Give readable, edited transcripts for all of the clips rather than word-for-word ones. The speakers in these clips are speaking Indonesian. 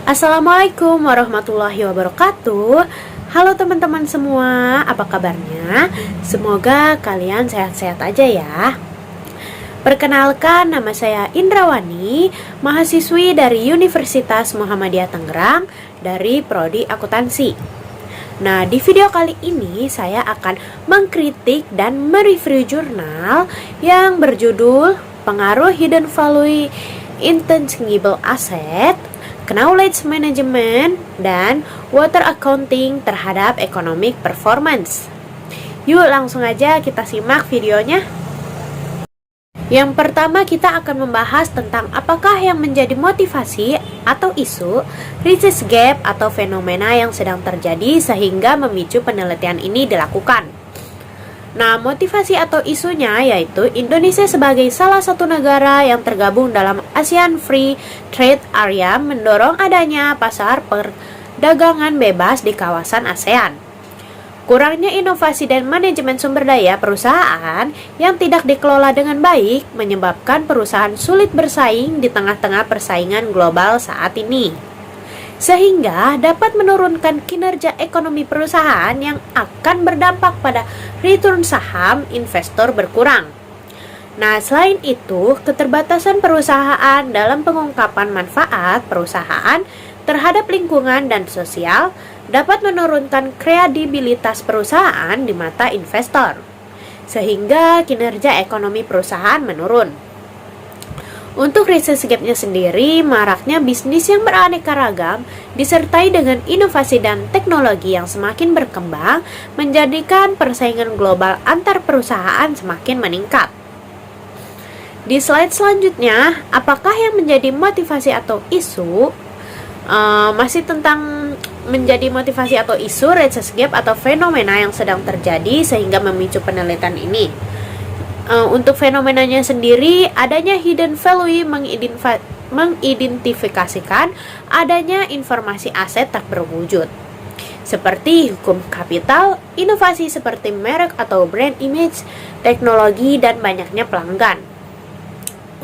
Assalamualaikum warahmatullahi wabarakatuh. Halo teman-teman semua, apa kabarnya? Semoga kalian sehat-sehat aja ya. Perkenalkan, nama saya Indrawani, mahasiswi dari Universitas Muhammadiyah Tangerang dari Prodi Akuntansi. Nah, di video kali ini saya akan mengkritik dan mereview jurnal yang berjudul Pengaruh Hidden Value Intangible Asset, Knowledge Management, dan Water Accounting terhadap Economic Performance. Yuk langsung aja kita simak videonya. Yang pertama kita akan membahas tentang apakah yang menjadi motivasi atau isu, research gap atau fenomena yang sedang terjadi sehingga memicu penelitian ini dilakukan. Nah, motivasi atau isunya yaitu Indonesia sebagai salah satu negara yang tergabung dalam ASEAN Free Trade Area mendorong adanya pasar perdagangan bebas di kawasan ASEAN. Kurangnya inovasi dan manajemen sumber daya perusahaan yang tidak dikelola dengan baik menyebabkan perusahaan sulit bersaing di tengah-tengah persaingan global saat ini, sehingga dapat menurunkan kinerja ekonomi perusahaan yang akan berdampak pada return saham investor berkurang. Nah, selain itu, keterbatasan perusahaan dalam pengungkapan manfaat perusahaan terhadap lingkungan dan sosial dapat menurunkan kredibilitas perusahaan di mata investor, sehingga kinerja ekonomi perusahaan menurun. Untuk research gap-nya sendiri, maraknya bisnis yang beraneka ragam disertai dengan inovasi dan teknologi yang semakin berkembang menjadikan persaingan global antar perusahaan semakin meningkat. Di slide selanjutnya, apakah yang menjadi motivasi atau isu? Masih tentang menjadi motivasi atau isu, research gap atau fenomena yang sedang terjadi sehingga memicu penelitian ini. Untuk fenomenanya sendiri, adanya hidden value mengidentifikasikan adanya informasi aset tak berwujud, seperti hukum kapital, inovasi seperti merek atau brand image, teknologi, dan banyaknya pelanggan.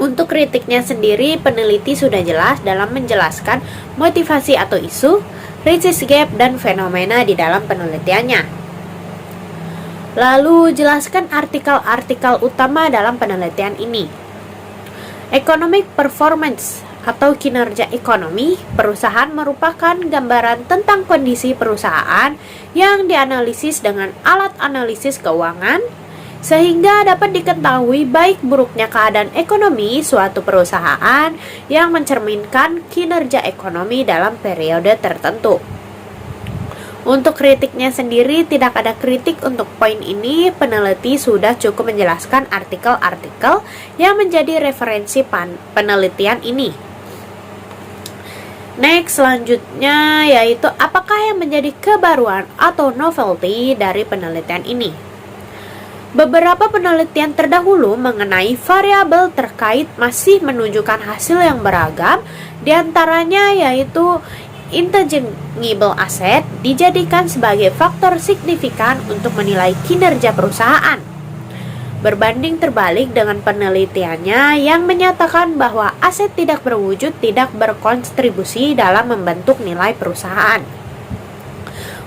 Untuk kritiknya sendiri, peneliti sudah jelas dalam menjelaskan motivasi atau isu, research gap, dan fenomena di dalam penelitiannya. Lalu, jelaskan artikel-artikel utama dalam penelitian ini. Economic performance atau kinerja ekonomi perusahaan merupakan gambaran tentang kondisi perusahaan yang dianalisis dengan alat analisis keuangan, sehingga dapat diketahui baik buruknya keadaan ekonomi suatu perusahaan yang mencerminkan kinerja ekonomi dalam periode tertentu. Untuk kritiknya sendiri, tidak ada kritik untuk poin ini. Peneliti sudah cukup menjelaskan artikel-artikel yang menjadi referensi penelitian ini. Next, selanjutnya yaitu apakah yang menjadi kebaruan atau novelty dari penelitian ini. Beberapa penelitian terdahulu mengenai variabel terkait masih menunjukkan hasil yang beragam, diantaranya yaitu intangible asset dijadikan sebagai faktor signifikan untuk menilai kinerja perusahaan. Berbanding terbalik dengan penelitiannya yang menyatakan bahwa aset tidak berwujud tidak berkontribusi dalam membentuk nilai perusahaan.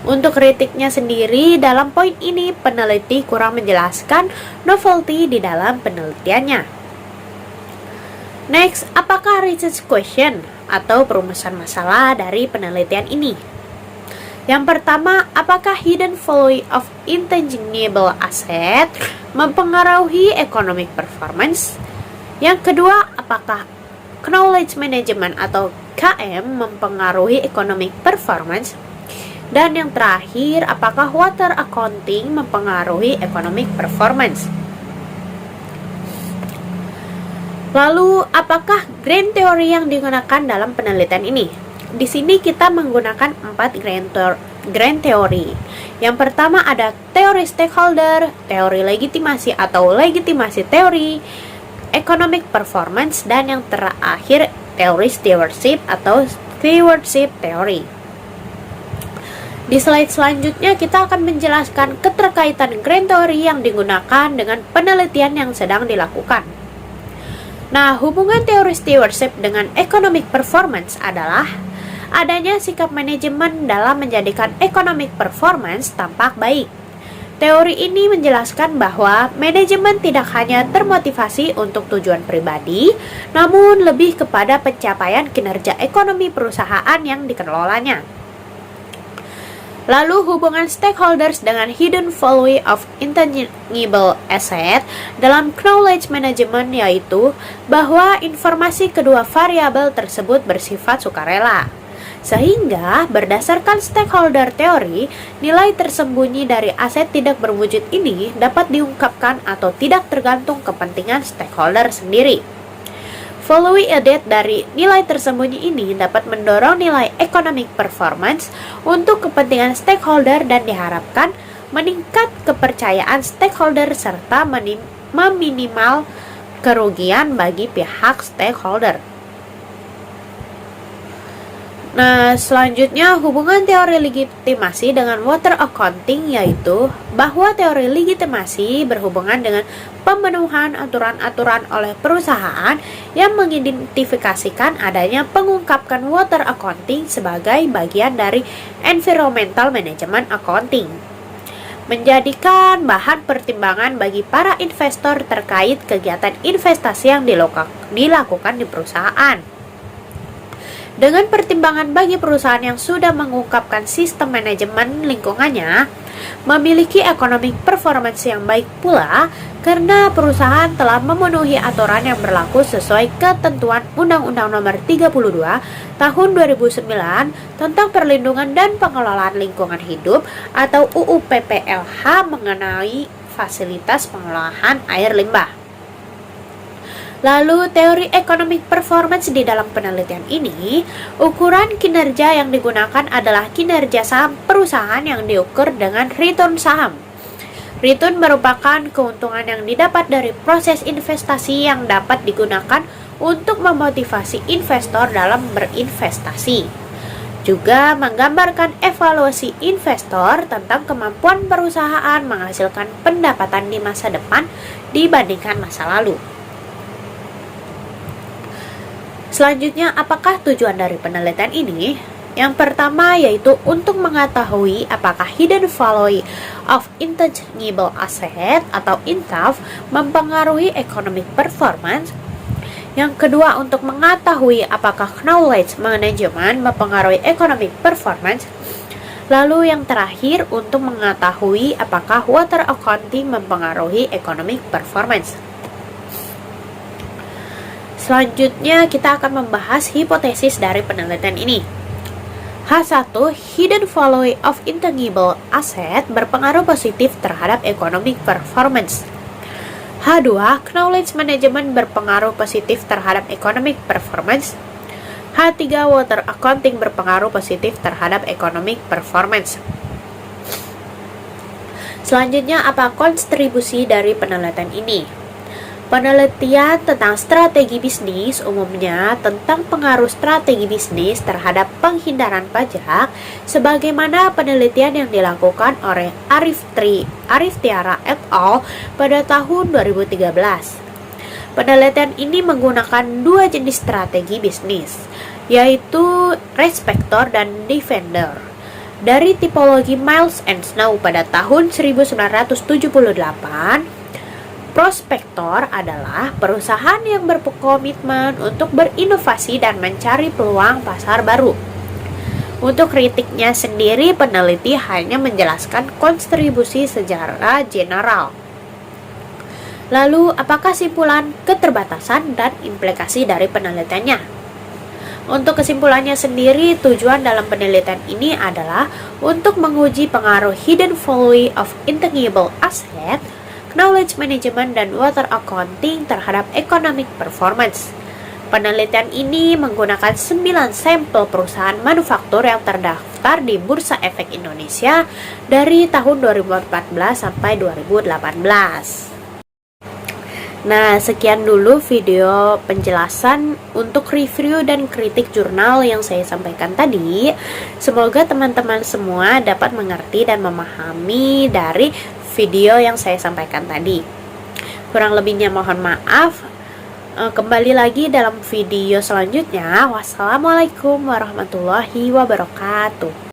Untuk kritiknya sendiri, dalam poin ini peneliti kurang menjelaskan novelty di dalam penelitiannya. Next, apakah research question atau perumusan masalah dari penelitian ini? Yang pertama, apakah hidden value of intangible asset mempengaruhi economic performance? Yang kedua, apakah knowledge management atau KM mempengaruhi economic performance? Dan yang terakhir, apakah water accounting mempengaruhi economic performance? Lalu, apakah grand theory yang digunakan dalam penelitian ini? Di sini kita menggunakan 4 grand theory. Yang pertama ada teori stakeholder, teori legitimasi atau legitimasi teori, economic performance, dan yang terakhir teori stewardship atau stewardship theory. Di slide selanjutnya kita akan menjelaskan keterkaitan grand theory yang digunakan dengan penelitian yang sedang dilakukan. Nah, hubungan teori stewardship dengan economic performance adalah adanya sikap manajemen dalam menjadikan economic performance tampak baik. Teori ini menjelaskan bahwa manajemen tidak hanya termotivasi untuk tujuan pribadi, namun lebih kepada pencapaian kinerja ekonomi perusahaan yang dikelolanya. Lalu hubungan stakeholders dengan hidden value of intangible asset dalam knowledge management yaitu bahwa informasi kedua variabel tersebut bersifat sukarela. Sehingga berdasarkan stakeholder teori, nilai tersembunyi dari aset tidak berwujud ini dapat diungkapkan atau tidak tergantung kepentingan stakeholder sendiri. Value added dari nilai tersembunyi ini dapat mendorong nilai economic performance untuk kepentingan stakeholder dan diharapkan meningkat kepercayaan stakeholder serta meminimal kerugian bagi pihak stakeholder. Nah, selanjutnya hubungan teori legitimasi dengan water accounting yaitu bahwa teori legitimasi berhubungan dengan pemenuhan aturan-aturan oleh perusahaan yang mengidentifikasikan adanya pengungkapkan water accounting sebagai bagian dari environmental management accounting, menjadikan bahan pertimbangan bagi para investor terkait kegiatan investasi yang dilakukan di perusahaan. Dengan pertimbangan bagi perusahaan yang sudah mengungkapkan sistem manajemen lingkungannya, memiliki economic performance yang baik pula karena perusahaan telah memenuhi aturan yang berlaku sesuai ketentuan Undang-Undang Nomor 32 Tahun 2009 tentang Perlindungan dan Pengelolaan Lingkungan Hidup atau UU PPLH mengenai fasilitas pengolahan air limbah. Lalu teori economic performance di dalam penelitian ini, ukuran kinerja yang digunakan adalah kinerja saham perusahaan yang diukur dengan return saham. Return merupakan keuntungan yang didapat dari proses investasi yang dapat digunakan untuk memotivasi investor dalam berinvestasi. Juga menggambarkan evaluasi investor tentang kemampuan perusahaan menghasilkan pendapatan di masa depan dibandingkan masa lalu. Selanjutnya, apakah tujuan dari penelitian ini? Yang pertama yaitu untuk mengetahui apakah hidden value of intangible asset atau INTAF mempengaruhi economic performance. Yang kedua, untuk mengetahui apakah knowledge management mempengaruhi economic performance. Lalu yang terakhir, untuk mengetahui apakah water accounting mempengaruhi economic performance. Selanjutnya kita akan membahas hipotesis dari penelitian ini. H1. Hidden value of intangible asset berpengaruh positif terhadap economic performance. H2. Knowledge management berpengaruh positif terhadap economic performance. H3. Water accounting berpengaruh positif terhadap economic performance. Selanjutnya, apa kontribusi dari penelitian ini? Penelitian tentang strategi bisnis umumnya tentang pengaruh strategi bisnis terhadap penghindaran pajak, sebagaimana penelitian yang dilakukan oleh Arif Tiara et al. Pada tahun 2013. Penelitian ini menggunakan dua jenis strategi bisnis, yaitu respector dan defender. Dari tipologi Miles and Snow pada tahun 1978, prospektor adalah perusahaan yang berkomitmen untuk berinovasi dan mencari peluang pasar baru. Untuk kritiknya sendiri, peneliti hanya menjelaskan kontribusi secara general. Lalu, apakah kesimpulan, keterbatasan, dan implikasi dari penelitiannya? Untuk kesimpulannya sendiri, tujuan dalam penelitian ini adalah untuk menguji pengaruh hidden value of intangible asset, knowledge management, dan water accounting terhadap economic performance. Penelitian ini menggunakan 9 sampel perusahaan manufaktur yang terdaftar di Bursa Efek Indonesia dari tahun 2014 sampai 2018. Nah, sekian dulu video penjelasan untuk review dan kritik jurnal yang saya sampaikan tadi. Semoga teman-teman semua dapat mengerti dan memahami dari video yang saya sampaikan tadi. Kurang lebihnya mohon maaf. kembali lagi dalam video selanjutnya. Wassalamualaikum warahmatullahi wabarakatuh.